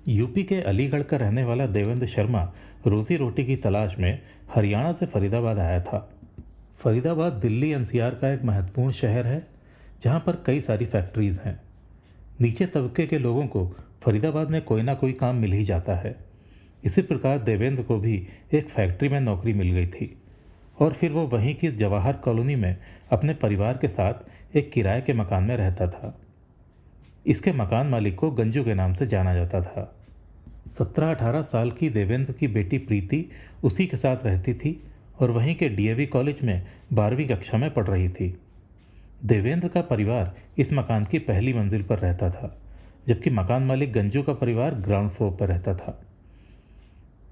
UP के अलीगढ़ का रहने वाला देवेंद्र शर्मा रोजी रोटी की तलाश में हरियाणा से फरीदाबाद आया था। फरीदाबाद दिल्ली एनसीआर का एक महत्वपूर्ण शहर है, जहाँ पर कई सारी फैक्ट्रीज हैं। नीचे तबके के लोगों को फरीदाबाद में कोई ना कोई काम मिल ही जाता है। इसी प्रकार देवेंद्र को भी एक फैक्ट्री में नौकरी मिल गई थी और फिर वो वहीं की जवाहर कॉलोनी में अपने परिवार के साथ एक किराए के मकान में रहता था। इसके मकान मालिक को गंजू के नाम से जाना जाता था। 17-18 साल की देवेंद्र की बेटी प्रीति उसी के साथ रहती थी और वहीं के डीएवी कॉलेज में 12वीं कक्षा में पढ़ रही थी। देवेंद्र का परिवार इस मकान की पहली मंजिल पर रहता था, जबकि मकान मालिक गंजू का परिवार ग्राउंड फ्लोर पर रहता था।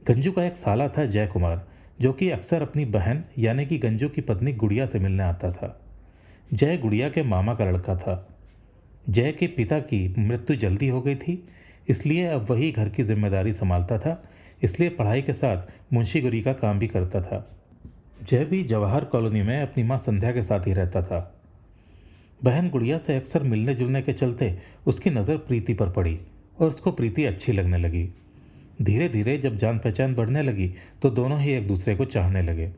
गंजू का एक साला था जय कुमार, जो कि अक्सर अपनी बहन यानी कि गंजू की पत्नी गुड़िया से मिलने आता था। जय गुड़िया के मामा का लड़का था। जय के पिता की मृत्यु जल्दी हो गई थी, इसलिए अब वही घर की जिम्मेदारी संभालता था। इसलिए पढ़ाई के साथ मुंशीगिरी का काम भी करता था। जय भी जवाहर कॉलोनी में अपनी माँ संध्या के साथ ही रहता था। बहन गुड़िया से अक्सर मिलने जुलने के चलते उसकी नज़र प्रीति पर पड़ी और उसको प्रीति अच्छी लगने लगी। धीरे धीरे जब जान पहचान बढ़ने लगी तो दोनों ही एक दूसरे को चाहने लगे।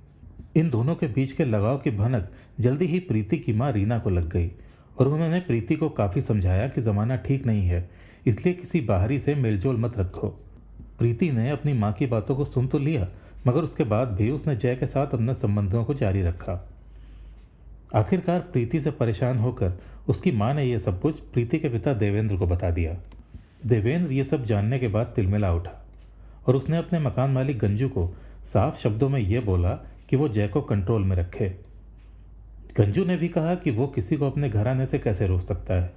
इन दोनों के बीच के लगाव की भनक जल्दी ही प्रीति की माँ रीना को लग गई और उन्होंने प्रीति को काफ़ी समझाया कि ज़माना ठीक नहीं है, इसलिए किसी बाहरी से मेलजोल मत रखो। प्रीति ने अपनी माँ की बातों को सुन तो लिया, मगर उसके बाद भी उसने जय के साथ अपने संबंधों को जारी रखा। आखिरकार प्रीति से परेशान होकर उसकी माँ ने यह सब कुछ प्रीति के पिता देवेंद्र को बता दिया। देवेंद्र ये सब जानने के बाद तिलमिला उठा और उसने अपने मकान मालिक गंजू को साफ शब्दों में यह बोला कि वो जय को कंट्रोल में रखे। गंजू ने भी कहा कि वो किसी को अपने घर आने से कैसे रोक सकता है।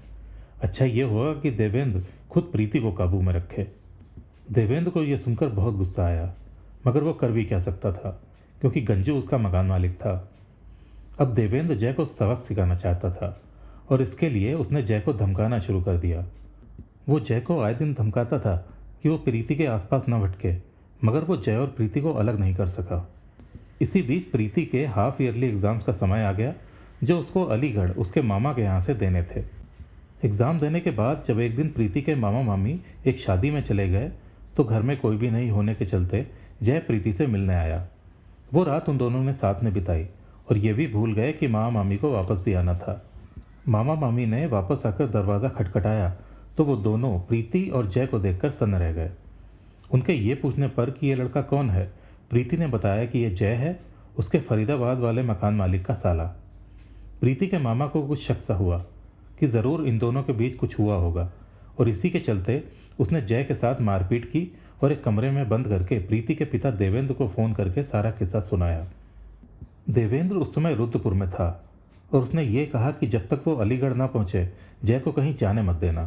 अच्छा ये होगा कि देवेंद्र खुद प्रीति को काबू में रखे। देवेंद्र को यह सुनकर बहुत गुस्सा आया, मगर वो कर भी क्या सकता था, क्योंकि गंजू उसका मकान मालिक था। अब देवेंद्र जय को सबक सिखाना चाहता था और इसके लिए उसने जय को धमकाना शुरू कर दिया। वो जय को आए दिन धमकाता था कि वो प्रीति के आसपास न भटके, मगर वो जय और प्रीति को अलग नहीं कर सका। इसी बीच प्रीति के हाफ ईयरली एग्ज़ाम्स का समय आ गया, जो उसको अलीगढ़ उसके मामा के यहाँ से देने थे। एग्ज़ाम देने के बाद जब एक दिन प्रीति के मामा मामी एक शादी में चले गए तो घर में कोई भी नहीं होने के चलते जय प्रीति से मिलने आया। वो रात उन दोनों ने साथ में बिताई और ये भी भूल गए कि मामा मामी को वापस भी आना था। मामा मामी ने वापस आकर दरवाज़ा खटखटाया तो वो दोनों प्रीति और जय को देखकर सन्न रह गए। उनके ये पूछने पर कि ये लड़का कौन है, प्रीति ने बताया कि ये जय है, उसके फरीदाबाद वाले मकान मालिक का साला। प्रीति के मामा को कुछ शक सा हुआ कि ज़रूर इन दोनों के बीच कुछ हुआ होगा और इसी के चलते उसने जय के साथ मारपीट की और एक कमरे में बंद करके प्रीति के पिता देवेंद्र को फ़ोन करके सारा किस्सा सुनाया। देवेंद्र उस समय रुद्रपुर में था और उसने ये कहा कि जब तक वो अलीगढ़ ना पहुँचे जय को कहीं जाने मत देना।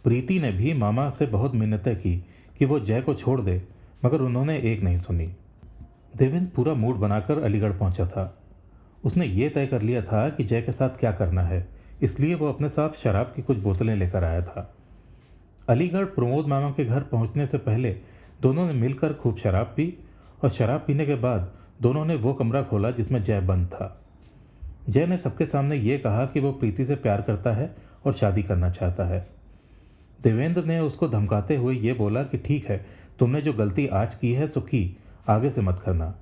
प्रीति ने भी मामा से बहुत मिन्नतें की कि वो जय को छोड़ दे, मगर उन्होंने एक नहीं सुनी। देवेंद्र पूरा मूड बनाकर अलीगढ़ पहुंचा था। उसने ये तय कर लिया था कि जय के साथ क्या करना है, इसलिए वो अपने साथ शराब की कुछ बोतलें लेकर आया था। अलीगढ़ प्रमोद मामा के घर पहुंचने से पहले दोनों ने मिलकर खूब शराब पी और शराब पीने के बाद दोनों ने वो कमरा खोला जिसमें जय बंद था। जय ने सबके सामने ये कहा कि वो प्रीति से प्यार करता है और शादी करना चाहता है। देवेंद्र ने उसको धमकाते हुए ये बोला कि ठीक है, तुमने जो गलती आज की है सो की, आगे से मत करना।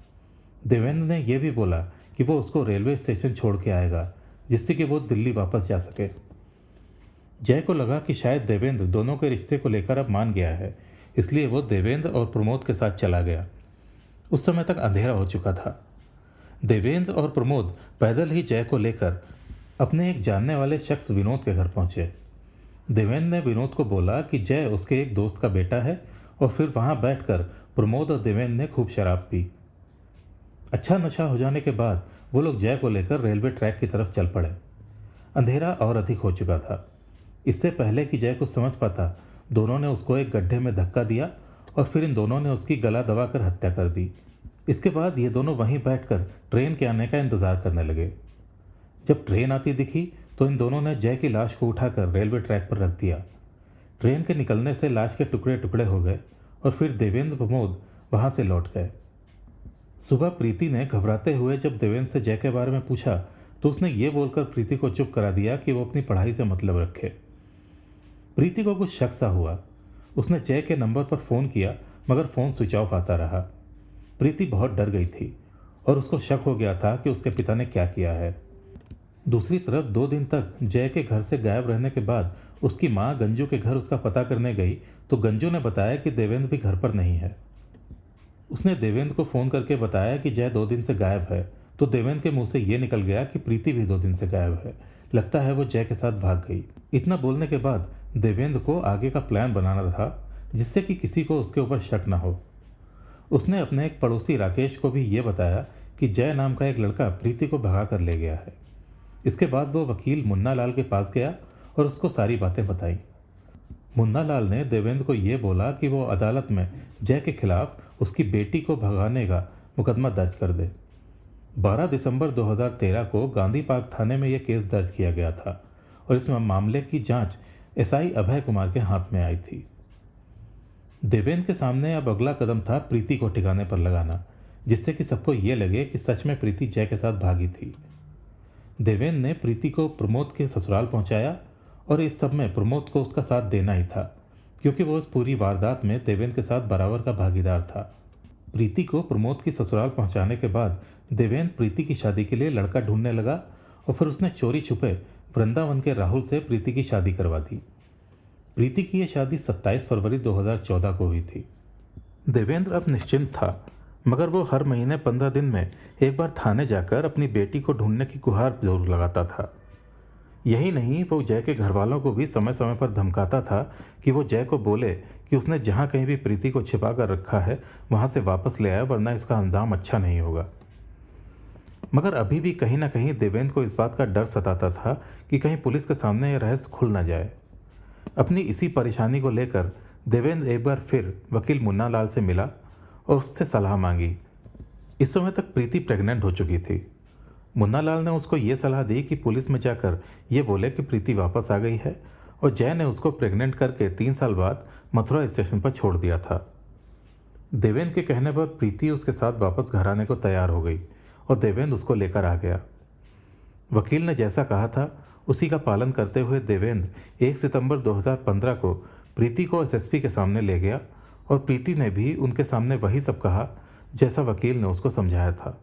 देवेंद्र ने यह भी बोला कि वो उसको रेलवे स्टेशन छोड़ के आएगा, जिससे कि वो दिल्ली वापस जा सके। जय को लगा कि शायद देवेंद्र दोनों के रिश्ते को लेकर अब मान गया है, इसलिए वो देवेंद्र और प्रमोद के साथ चला गया। उस समय तक अंधेरा हो चुका था। देवेंद्र और प्रमोद पैदल ही जय को लेकर अपने एक जानने वाले शख्स विनोद के घर पहुंचे। देवेंद्र ने विनोद को बोला कि जय उसके एक दोस्त का बेटा है और फिर वहां बैठकर प्रमोद और देवेंद्र ने खूब शराब पी। अच्छा नशा हो जाने के बाद वो लोग जय को लेकर रेलवे ट्रैक की तरफ चल पड़े। अंधेरा और अधिक हो चुका था। इससे पहले कि जय कुछ समझ पाता, दोनों ने उसको एक गड्ढे में धक्का दिया और फिर इन दोनों ने उसकी गला दबाकर हत्या कर दी। इसके बाद ये दोनों वहीं बैठकर ट्रेन के आने का इंतज़ार करने लगे। जब ट्रेन आती दिखी तो इन दोनों ने जय की लाश को उठाकर रेलवे ट्रैक पर रख दिया। ट्रेन के निकलने से लाश के टुकड़े टुकड़े हो गए और फिर देवेंद्र प्रमोद वहां से लौट गए। सुबह प्रीति ने घबराते हुए जब देवेंद्र से जय के बारे में पूछा तो उसने ये बोलकर प्रीति को चुप करा दिया कि वो अपनी पढ़ाई से मतलब रखे। प्रीति को कुछ शक सा हुआ। उसने जय के नंबर पर फ़ोन किया, मगर फ़ोन स्विच ऑफ आता रहा। प्रीति बहुत डर गई थी और उसको शक हो गया था कि उसके पिता ने क्या किया है। दूसरी तरफ 2 दिन तक जय के घर से गायब रहने के बाद उसकी माँ गंजू के घर उसका पता करने गई तो गंजू ने बताया कि देवेंद्र भी घर पर नहीं है। उसने देवेंद्र को फ़ोन करके बताया कि जय 2 दिन से गायब है, तो देवेंद्र के मुंह से ये निकल गया कि प्रीति भी 2 दिन से गायब है। लगता है वो जय के साथ भाग गई। इतना बोलने के बाद देवेंद्र को आगे का प्लान बनाना था जिससे कि किसी को उसके ऊपर शक ना हो। उसने अपने एक पड़ोसी राकेश को भी ये बताया कि जय नाम का एक लड़का प्रीति को भगा कर ले गया है। इसके बाद वो वकील मुन्ना लाल के पास गया और उसको सारी बातें बताई। मुन्ना लाल ने देवेंद्र को ये बोला कि वो अदालत में जय के खिलाफ उसकी बेटी को भगाने का मुकदमा दर्ज कर दे। 12 दिसंबर 2013 को गांधी पार्क थाने में यह केस दर्ज किया गया था और इस मामले की जांच एसआई अभय कुमार के हाथ में आई थी। देवेंद्र के सामने अब अगला कदम था प्रीति को ठिकाने पर लगाना, जिससे कि सबको ये लगे कि सच में प्रीति जय के साथ भागी थी। देवेंद्र ने प्रीति को प्रमोद के ससुराल पहुंचाया और इस सब में प्रमोद को उसका साथ देना ही था, क्योंकि वो उस पूरी वारदात में देवेंद्र के साथ बराबर का भागीदार था। प्रीति को प्रमोद की ससुराल पहुंचाने के बाद देवेंद्र प्रीति की शादी के लिए लड़का ढूंढने लगा और फिर उसने चोरी छुपे वृंदावन के राहुल से प्रीति की शादी करवा दी। प्रीति की यह शादी 27 फरवरी 2014 को हुई थी। देवेंद्र अब निश्चिंत था, मगर वो हर महीने 15 दिन में एक बार थाने जाकर अपनी बेटी को ढूंढने की गुहार जरूर लगाता था। यही नहीं, वो जय के घर वालों को भी समय समय पर धमकाता था कि वो जय को बोले कि उसने जहाँ कहीं भी प्रीति को छिपा कर रखा है वहाँ से वापस ले आया, वरना इसका अंजाम अच्छा नहीं होगा। मगर अभी भी कहीं ना कहीं देवेंद्र को इस बात का डर सताता था कि कहीं पुलिस के सामने यह रहस्य खुल ना जाए। अपनी इसी परेशानी को लेकर देवेंद्र एक बार फिर वकील मुन्ना लाल से मिला और उससे सलाह मांगी। इस समय तक प्रीति प्रेग्नेंट हो चुकी थी। मुन्ना लाल ने उसको ये सलाह दी कि पुलिस में जाकर ये बोले कि प्रीति वापस आ गई है और जय ने उसको प्रेग्नेंट करके 3 साल बाद मथुरा स्टेशन पर छोड़ दिया था। देवेंद्र के कहने पर प्रीति उसके साथ वापस घर आने को तैयार हो गई और देवेंद्र उसको लेकर आ गया। वकील ने जैसा कहा था उसी का पालन करते हुए देवेंद्र 1 सितंबर 2015 को प्रीति को एसएसपी के सामने ले गया और प्रीति ने भी उनके सामने वही सब कहा जैसा वकील ने उसको समझाया था।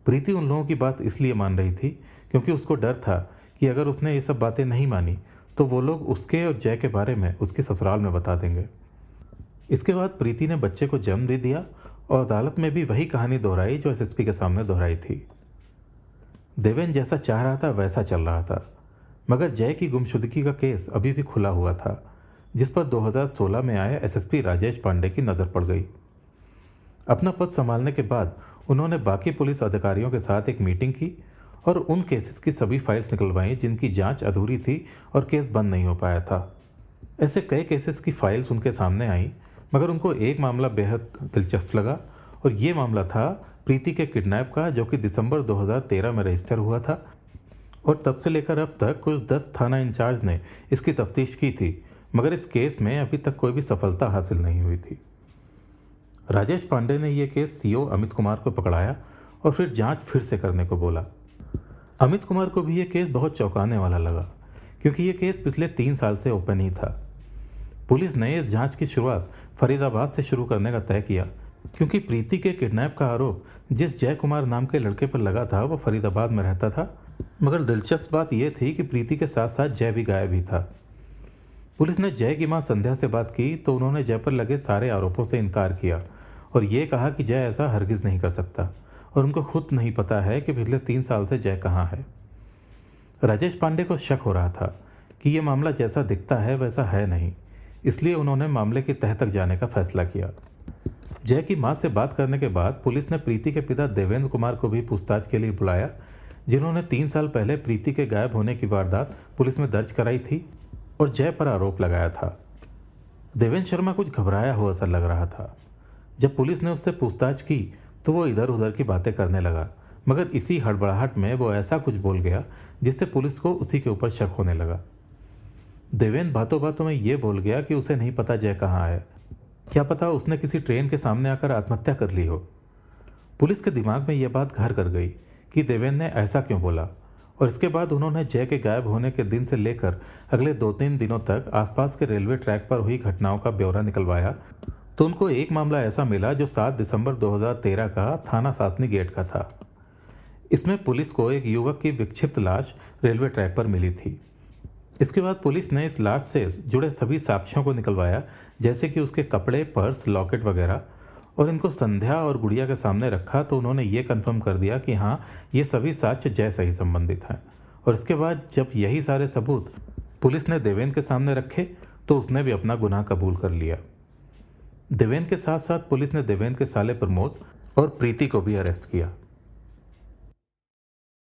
प्रीति उन लोगों की बात इसलिए मान रही थी क्योंकि उसको डर था कि अगर उसने ये सब बातें नहीं मानी तो वो लोग उसके और जय के बारे में उसके ससुराल में बता देंगे। इसके बाद प्रीति ने बच्चे को जन्म दे दिया और अदालत में भी वही कहानी दोहराई जो एसएसपी के सामने दोहराई थी। देवेंद्र जैसा चाह रहा था वैसा चल रहा था, मगर जय की गुमशुदगी का केस अभी भी खुला हुआ था, जिस पर 2016 में आए एसएसपी राजेश पांडे की नज़र पड़ गई। अपना पद संभालने के बाद उन्होंने बाकी पुलिस अधिकारियों के साथ एक मीटिंग की और उन केसेस की सभी फाइल्स निकलवाई जिनकी जांच अधूरी थी और केस बंद नहीं हो पाया था। ऐसे कई केसेस की फाइल्स उनके सामने आई, मगर उनको एक मामला बेहद दिलचस्प लगा और ये मामला था प्रीति के किडनैप का, जो कि दिसंबर 2013 में रजिस्टर हुआ था और तब से लेकर अब तक कुछ 10 थाना इंचार्ज ने इसकी तफ्तीश की थी, मगर इस केस में अभी तक कोई भी सफलता हासिल नहीं हुई थी। राजेश पांडे ने यह केस सीओ अमित कुमार को पकड़ाया और फिर जांच फिर से करने को बोला। अमित कुमार को भी यह केस बहुत चौंकाने वाला लगा, क्योंकि यह केस पिछले 3 साल से ओपन ही था। पुलिस ने इस जांच की शुरुआत फरीदाबाद से शुरू करने का तय किया, क्योंकि प्रीति के किडनैप का आरोप जिस जय कुमार नाम के लड़के पर लगा था वो फरीदाबाद में रहता था, मगर दिलचस्प बात यह थी कि प्रीति के साथ साथ जय भी गायब ही था। पुलिस ने जय की मां संध्या से बात की तो उन्होंने जय पर लगे सारे आरोपों से इनकार किया और ये कहा कि जय ऐसा हरगिज नहीं कर सकता और उनको खुद नहीं पता है कि पिछले 3 साल से जय कहाँ है। राजेश पांडे को शक हो रहा था कि यह मामला जैसा दिखता है वैसा है नहीं, इसलिए उन्होंने मामले की तह तक जाने का फैसला किया। जय की मां से बात करने के बाद पुलिस ने प्रीति के पिता देवेंद्र कुमार को भी पूछताछ के लिए बुलाया, जिन्होंने 3 साल पहले प्रीति के गायब होने की वारदात पुलिस में दर्ज कराई थी और जय पर आरोप लगाया था। देवेंद्र शर्मा कुछ घबराया हुआ सा लग रहा था। जब पुलिस ने उससे पूछताछ की तो वो इधर उधर की बातें करने लगा, मगर इसी हड़बड़ाहट में वो ऐसा कुछ बोल गया जिससे पुलिस को उसी के ऊपर शक होने लगा। देवेंद्र बातों बातों में ये बोल गया कि उसे नहीं पता जय कहाँ है, क्या पता उसने किसी ट्रेन के सामने आकर आत्महत्या कर ली हो। पुलिस के दिमाग में यह बात घर कर गई कि देवेंद्र ने ऐसा क्यों बोला और इसके बाद उन्होंने जय के गायब होने के दिन से लेकर अगले 2-3 दिनों तक आसपास के रेलवे ट्रैक पर हुई घटनाओं का ब्यौरा निकलवाया। तो उनको एक मामला ऐसा मिला जो 7 दिसंबर 2013 का थाना सासनी गेट का था। इसमें पुलिस को एक युवक की विक्षिप्त लाश रेलवे ट्रैक पर मिली थी। इसके बाद पुलिस ने इस लाश से जुड़े सभी साक्ष्यों को निकलवाया, जैसे कि उसके कपड़े, पर्स, लॉकेट वगैरह, और इनको संध्या और गुड़िया के सामने रखा तो उन्होंने ये कंफर्म कर दिया कि हाँ, ये सभी साक्ष्य जय से ही संबंधित हैं। और इसके बाद जब यही सारे सबूत पुलिस ने देवेंद्र के सामने रखे तो उसने भी अपना गुनाह कबूल कर लिया। देवेंद्र के साथ साथ पुलिस ने देवेंद्र के साले प्रमोद और प्रीति को भी अरेस्ट किया।